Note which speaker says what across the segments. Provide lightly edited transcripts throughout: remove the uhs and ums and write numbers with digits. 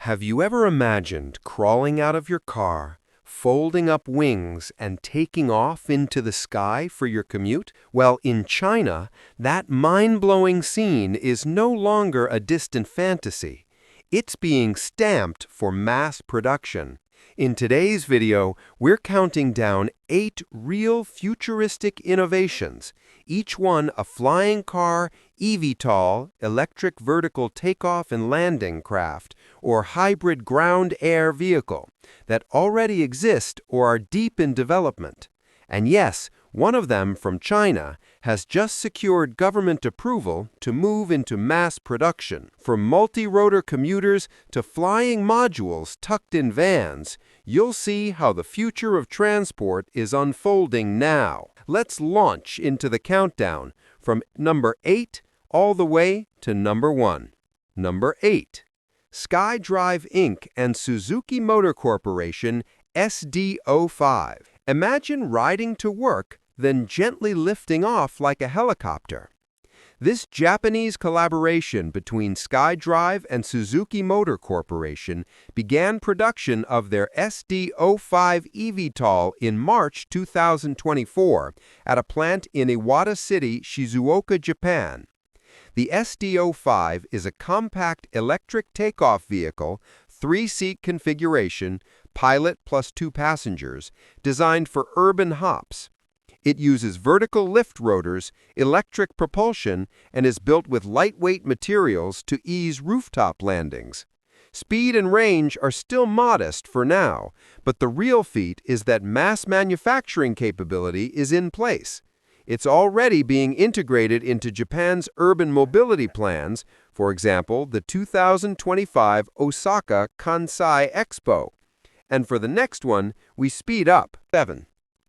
Speaker 1: Have you ever imagined crawling out of your car, folding up wings, and taking off into the sky for your commute? Well, in China, that mind-blowing scene is no longer a distant fantasy. It's being stamped for mass production. In today's video, we're counting down 8 real futuristic innovations, each one a flying car, eVTOL, electric vertical takeoff and landing craft, or hybrid ground-air vehicle that already exist or are deep in development. And yes, one of them from China has just secured government approval to move into mass production. From multi-rotor commuters to flying modules tucked in vans, you'll see how the future of transport is unfolding now. Let's launch into the countdown from number 8 all the way to number 1. Number 8. SkyDrive Inc. and Suzuki Motor Corporation SD05. Imagine riding to work, then gently lifting off like a helicopter. This Japanese collaboration between SkyDrive and Suzuki Motor Corporation began production of their SD05 eVTOL in March 2024 at a plant in Iwata City, Shizuoka, Japan. The SD05 is a compact electric takeoff vehicle, 3-seat configuration, pilot plus 2 passengers, designed for urban hops. It uses vertical lift rotors, electric propulsion, and is built with lightweight materials to ease rooftop landings. Speed and range are still modest for now, but the real feat is that mass manufacturing capability is in place. It's already being integrated into Japan's urban mobility plans, for example, the 2025 Osaka Kansai Expo. And for the next one, we speed up. 7.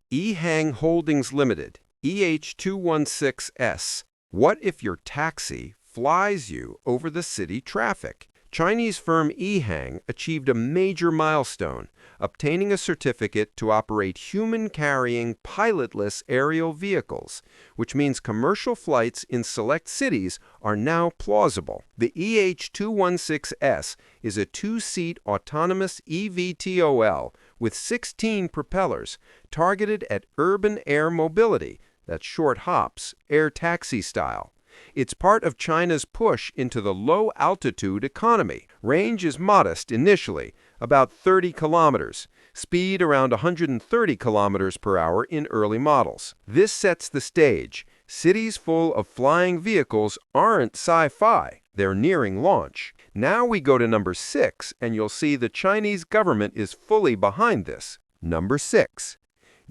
Speaker 1: EHang Holdings Limited, EH216S. What if your taxi flies you over the city traffic? Chinese firm EHang achieved a major milestone, obtaining a certificate to operate human-carrying, pilotless aerial vehicles, which means commercial flights in select cities are now plausible. The EH216S is a 2-seat autonomous eVTOL with 16 propellers targeted at urban air mobility, that's short hops, air taxi style. It's part of China's push into the low-altitude economy. Range is modest initially, about 30 kilometers, speed around 130 kilometers per hour in early models. This sets the stage. Cities full of flying vehicles aren't sci-fi. They're nearing launch. Now we go to number 6, and you'll see the Chinese government is fully behind this. Number 6.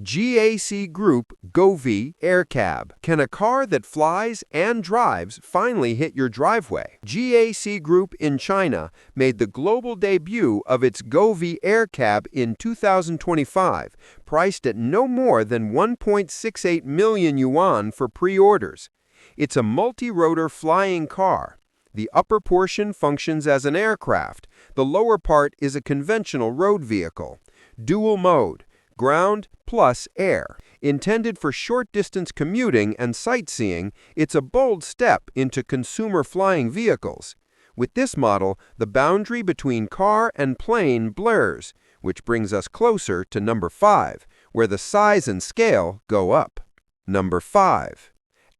Speaker 1: GAC Group GoV AirCab. Can a car that flies and drives finally hit your driveway? GAC Group in China made the global debut of its GoV AirCab in 2025, priced at no more than 1.68 million yuan for pre-orders. It's a multi-rotor flying car. The upper portion functions as an aircraft. The lower part is a conventional road vehicle. Dual mode. Ground plus air. Intended for short-distance commuting and sightseeing, it's a bold step into consumer flying vehicles. With this model, the boundary between car and plane blurs, which brings us closer to number 5, where the size and scale go up. Number 5.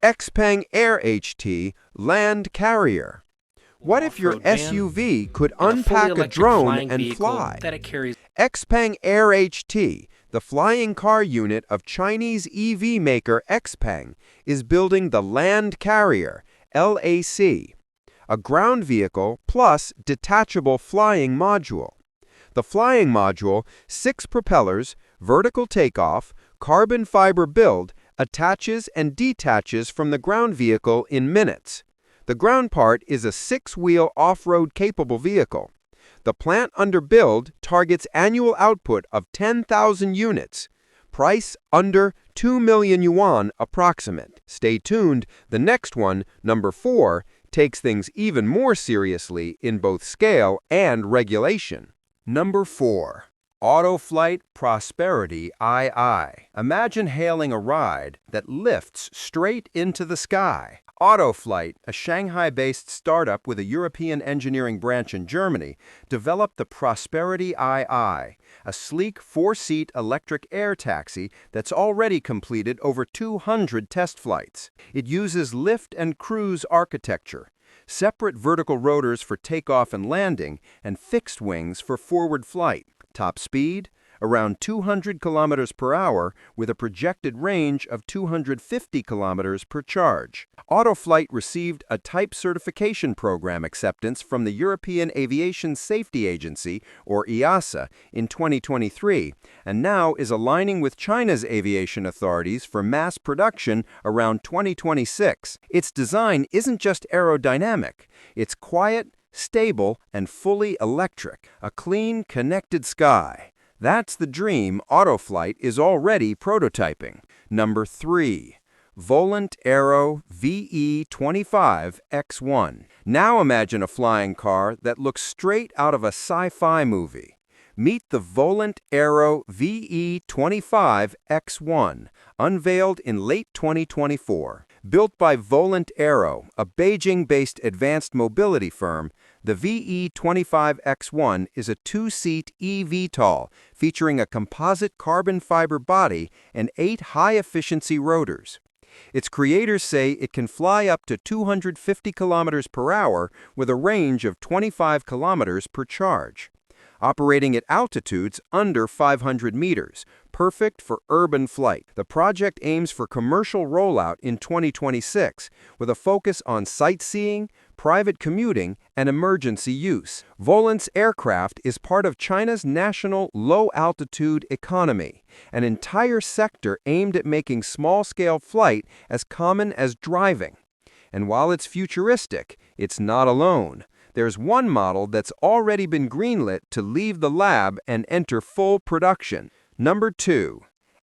Speaker 1: Xpeng AeroHT Land Carrier. What if your SUV could unpack a drone and fly? Xpeng AeroHT, the flying car unit of Chinese EV maker Xpeng, is building the Land Carrier, LAC, a ground vehicle plus detachable flying module. The flying module, 6 propellers, vertical takeoff, carbon fiber build, attaches and detaches from the ground vehicle in minutes. The ground part is a 6-wheel off-road capable vehicle. The plant under build targets annual output of 10,000 units. Price under 2 million yuan approximate. Stay tuned, the next one, number 4, takes things even more seriously in both scale and regulation. Number 4. Autoflight Prosperity II. Imagine hailing a ride that lifts straight into the sky.
Speaker 2: AeroHT, a Shanghai-based startup with a European engineering branch in Germany, developed the Prosperity II, a sleek four-seat electric air taxi that's already completed over 200 test flights. It uses lift and cruise architecture, separate vertical rotors for takeoff and landing, and fixed wings for forward flight. Top speed? Around 200 kilometers per hour with a projected range of 250 kilometers per charge. AeroHT received a type certification program acceptance from the European Aviation Safety Agency, or EASA, in 2023, and now is aligning with China's aviation authorities for mass production around 2026. Its design isn't just aerodynamic, it's quiet, stable, and fully electric. A clean, connected sky. That's the dream AeroHT is already prototyping. Number 3. Volant Aero VE25X1. Now imagine a flying car that looks straight out of a sci-fi movie. Meet the Volant Aero VE25X1, unveiled in late 2024. Built by Volant Aero, a Beijing-based advanced mobility firm, the VE25X1 is a two-seat eVTOL featuring a composite carbon fiber body and 8 high-efficiency rotors. Its creators say it can fly up to 250 kilometers per hour with a range of 25 kilometers per charge. Operating at altitudes under 500 meters, perfect for urban flight. The project aims for commercial rollout in 2026, with a focus on sightseeing, private commuting, and emergency use. Volant's aircraft is part of China's national low-altitude economy, an entire sector aimed at making small-scale flight as common as driving. And while it's futuristic, it's not alone. There's one model that's already been greenlit to leave the lab and enter full production. Number 2.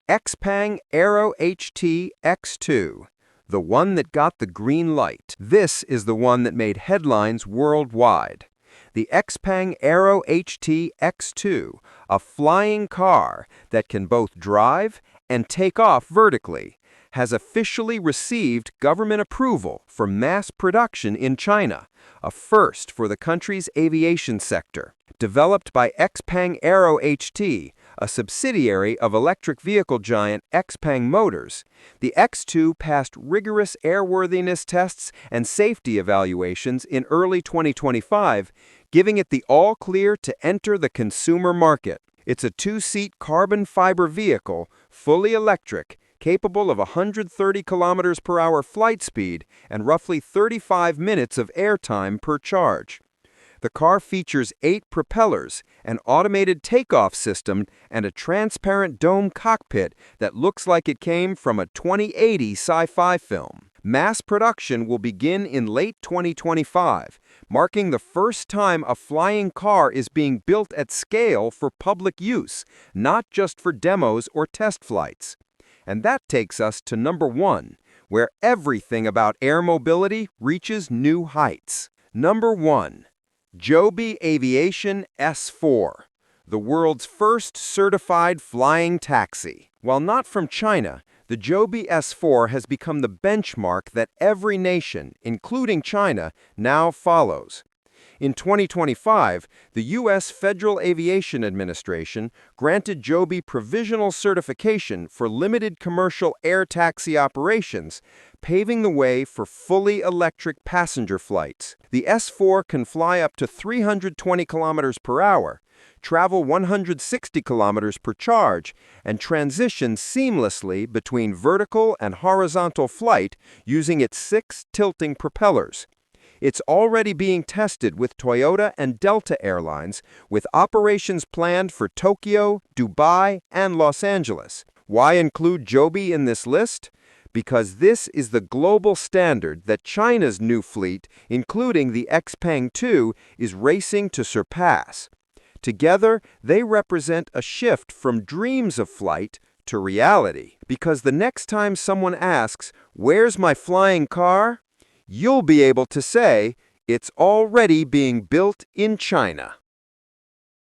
Speaker 2: Xpeng AeroHT X2, the one that got the green light. This is the one that made headlines worldwide. The Xpeng AeroHT X2, a flying car that can both drive and take off vertically, has officially received government approval for mass production in China, a first for the country's aviation sector. Developed by Xpeng AeroHT, a subsidiary of electric vehicle giant Xpeng Motors, the X2 passed rigorous airworthiness tests and safety evaluations in early 2025, giving it the all-clear to enter the consumer market. It's a two-seat carbon fiber vehicle, fully electric, capable of 130 kilometers per hour flight speed and roughly 35 minutes of airtime per charge. The car features 8 propellers, an automated takeoff system, and a transparent dome cockpit that looks like it came from a 2080 sci-fi film. Mass production will begin in late 2025, marking the first time a flying car is being built at scale for public use, not just for demos or test flights. And that takes us to number 1, where everything about air mobility reaches new heights. Number 1. Joby Aviation S4, the world's first certified flying taxi. While not from China, the Joby S4 has become the benchmark that every nation, including China, now follows. In 2025, the U.S. Federal Aviation Administration granted Joby provisional certification for limited commercial air taxi operations, paving the way for fully electric passenger flights. The S4 can fly up to 320 kilometers per hour, travel 160 kilometers per charge, and transition seamlessly between vertical and horizontal flight using its 6 tilting propellers. It's already being tested with Toyota and Delta Airlines, with operations planned for Tokyo, Dubai, and Los Angeles. Why include Joby in this list? Because this is the global standard that China's new fleet, including the Xpeng 2, is racing to surpass. Together, they represent a shift from dreams of flight to reality. Because the next time someone asks, "Where's my flying car?" you'll be able to say, "It's already being built in China."